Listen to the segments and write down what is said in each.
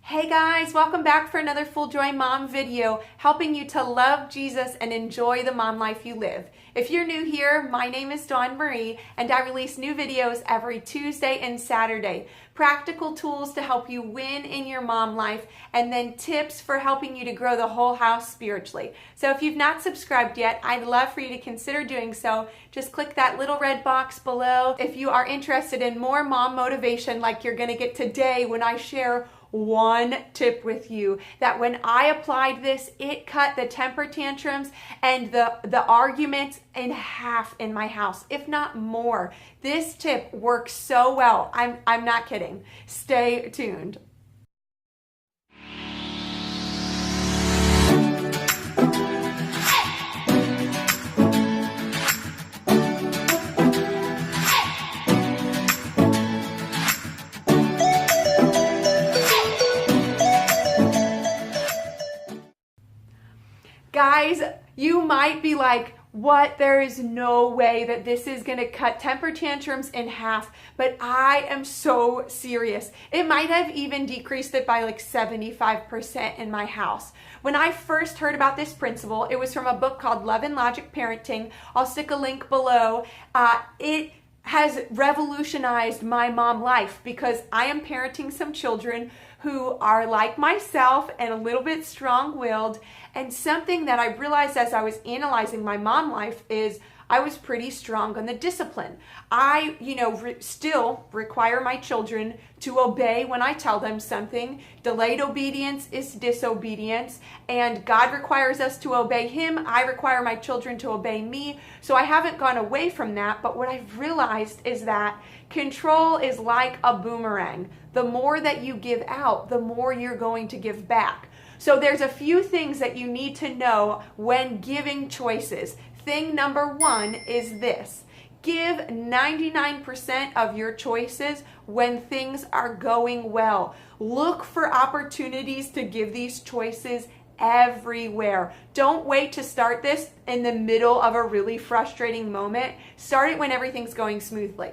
Hey guys, welcome back for another Full Joy Mom video, helping you to love Jesus and enjoy the mom life you live. If you're new here, my name is Dawn Marie, and I release new videos every Tuesday and Saturday. Practical tools to help you win in your mom life, and then tips for helping you to grow the whole house spiritually. So if you've not subscribed yet, I'd love for you to consider doing so. Just click that little red box below if you are interested in more mom motivation like you're going to get today when I share one tip with you that when I applied this, it cut the temper tantrums and the arguments in half in my house, if not more. This tip works so well. I'm not kidding. Stay tuned. Guys, you might be like, what? There is no way that this is going to cut temper tantrums in half, but I am so serious. It might have even decreased it by like 75% in my house. When I first heard about this principle, it was from a book called Love and Logic Parenting. I'll stick a link below. It has revolutionized my mom life because I am parenting some children who are like myself and a little bit strong-willed. And something that I realized as I was analyzing my mom life is I was pretty strong on the discipline. I, still require my children to obey when I tell them something. Delayed obedience is disobedience, and God requires us to obey Him. I require my children to obey me. So I haven't gone away from that, but what I've realized is that control is like a boomerang. The more that you give out, the more you're going to give back. So there's a few things that you need to know when giving choices. Thing number one is this: give 99% of your choices when things are going well. Look for opportunities to give these choices everywhere. Don't wait to start this in the middle of a really frustrating moment. Start it when everything's going smoothly.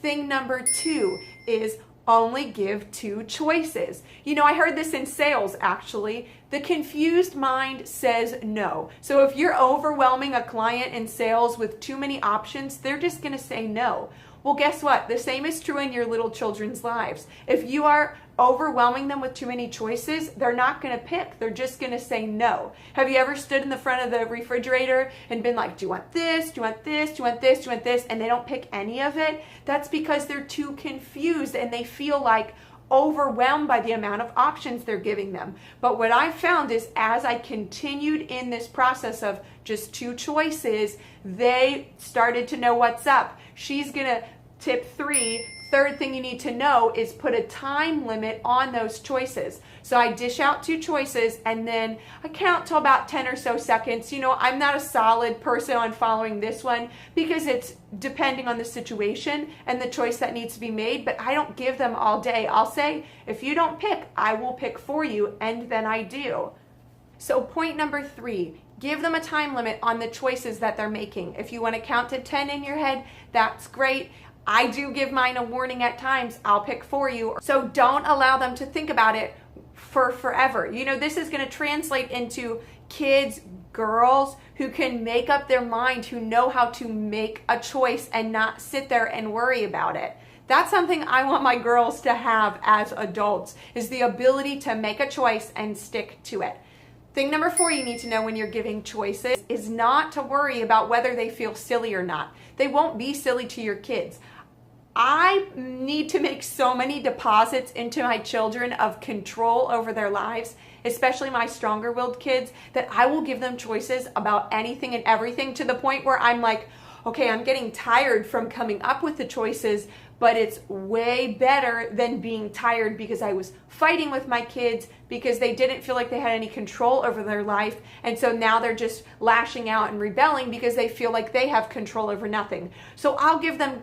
Thing number two is only give two choices. I heard this in sales actually. The confused mind says no. So if you're overwhelming a client in sales with too many options, they're just going to say no. Well, guess what? The same is true in your little children's lives. If you are overwhelming them with too many choices, they're not going to pick. They're just going to say no. Have you ever stood in the front of the refrigerator and been like, do you want this? Do you want this? Do you want this? Do you want this? And they don't pick any of it? That's because they're too confused and they feel like overwhelmed by the amount of options they're giving them. But what I found is as I continued in this process of just two choices, they started to know what's up. She's gonna tip three. Third thing you need to know is put a time limit on those choices. So I dish out two choices and then I count till about 10 or so seconds. I'm not a solid person on following this one because it's depending on the situation and the choice that needs to be made, but I don't give them all day. I'll say, if you don't pick, I will pick for you, and then I do. So point number three, give them a time limit on the choices that they're making. If you want to count to 10 in your head, that's great. I do give mine a warning at times. I'll pick for you. So don't allow them to think about it for forever. This is going to translate into kids, girls who can make up their mind, who know how to make a choice and not sit there and worry about it. That's something I want my girls to have as adults, is the ability to make a choice and stick to it. Thing number four you need to know when you're giving choices is not to worry about whether they feel silly or not. They won't be silly to your kids. I need to make so many deposits into my children of control over their lives, especially my stronger-willed kids, that I will give them choices about anything and everything to the point where I'm like, okay, I'm getting tired from coming up with the choices, but it's way better than being tired because I was fighting with my kids because they didn't feel like they had any control over their life. And so now they're just lashing out and rebelling because they feel like they have control over nothing. So I'll give them,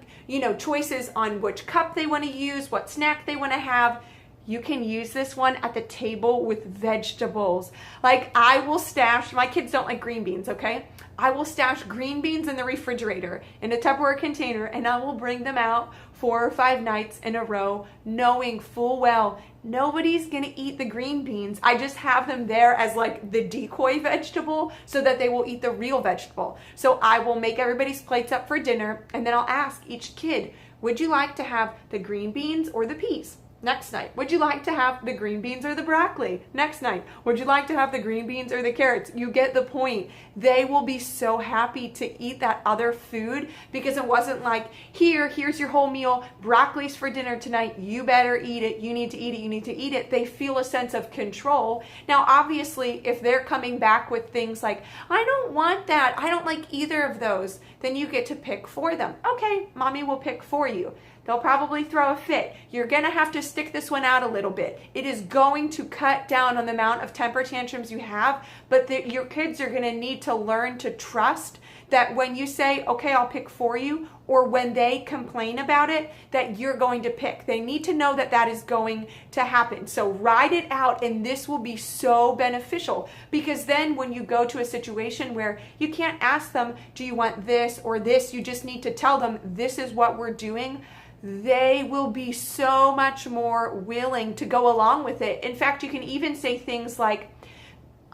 choices on which cup they want to use, what snack they want to have. You can use this one at the table with vegetables. Like I will stash, my kids don't like green beans, okay? I will stash green beans in the refrigerator in a Tupperware container, and I will bring them out 4 or 5 nights in a row, knowing full well nobody's gonna eat the green beans. I just have them there as like the decoy vegetable so that they will eat the real vegetable. So I will make everybody's plates up for dinner, and then I'll ask each kid, would you like to have the green beans or the peas? Next night, would you like to have the green beans or the broccoli? Next night, would you like to have the green beans or the carrots? You get the point. They will be so happy to eat that other food because it wasn't like, here's your whole meal, broccoli's for dinner tonight, you better eat it, you need to eat it, you need to eat it. They feel a sense of control. Now, obviously, if they're coming back with things like, I don't want that, I don't like either of those, then you get to pick for them. Okay, mommy will pick for you. They'll probably throw a fit. You're going to have to stick this one out a little bit. It is going to cut down on the amount of temper tantrums you have, but your kids are going to need to learn to trust that when you say, okay, I'll pick for you, or when they complain about it, that you're going to pick. They need to know that that is going to happen. So ride it out, and this will be so beneficial, because then when you go to a situation where you can't ask them, do you want this or this? You just need to tell them, this is what we're doing. They will be so much more willing to go along with it. In fact, you can even say things like,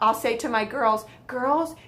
I'll say to my girls,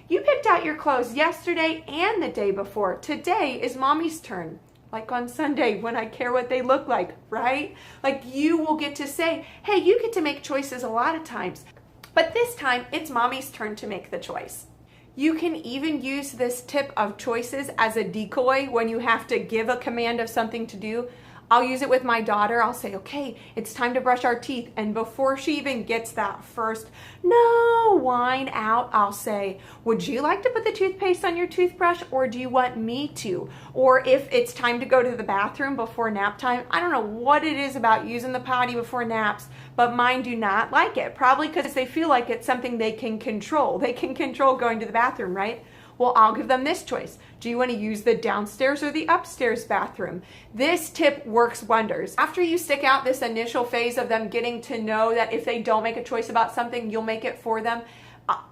you picked out your clothes yesterday and the day before. Today is mommy's turn. Like on Sunday when I care what they look like, right? Like you will get to say, hey, you get to make choices a lot of times, but this time it's mommy's turn to make the choice. You can even use this tip of choices as a decoy when you have to give a command of something to do. I'll use it with my daughter. I'll say, okay, it's time to brush our teeth. And before she even gets that first no whine out, I'll say, would you like to put the toothpaste on your toothbrush, or do you want me to? Or if it's time to go to the bathroom before nap time, I don't know what it is about using the potty before naps, but mine do not like it. Probably because they feel like it's something they can control. They can control going to the bathroom, right? Well, I'll give them this choice. Do you want to use the downstairs or the upstairs bathroom? This tip works wonders. After you stick out this initial phase of them getting to know that if they don't make a choice about something, you'll make it for them,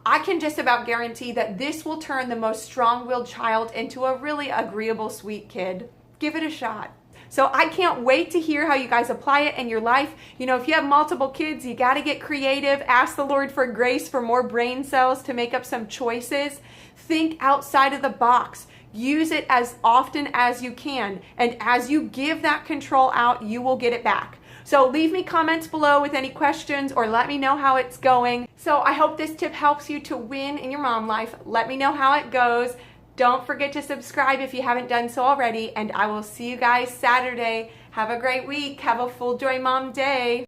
I can just about guarantee that this will turn the most strong-willed child into a really agreeable, sweet kid. Give it a shot. So I can't wait to hear how you guys apply it in your life. You know, if you have multiple kids, you got to get creative. Ask the Lord for grace for more brain cells to make up some choices. Think outside of the box. Use it as often as you can. And as you give that control out, you will get it back. So leave me comments below with any questions, or let me know how it's going. So I hope this tip helps you to win in your mom life. Let me know how it goes. Don't forget to subscribe if you haven't done so already, and I will see you guys Saturday. Have a great week. Have a full Joy Mom Day.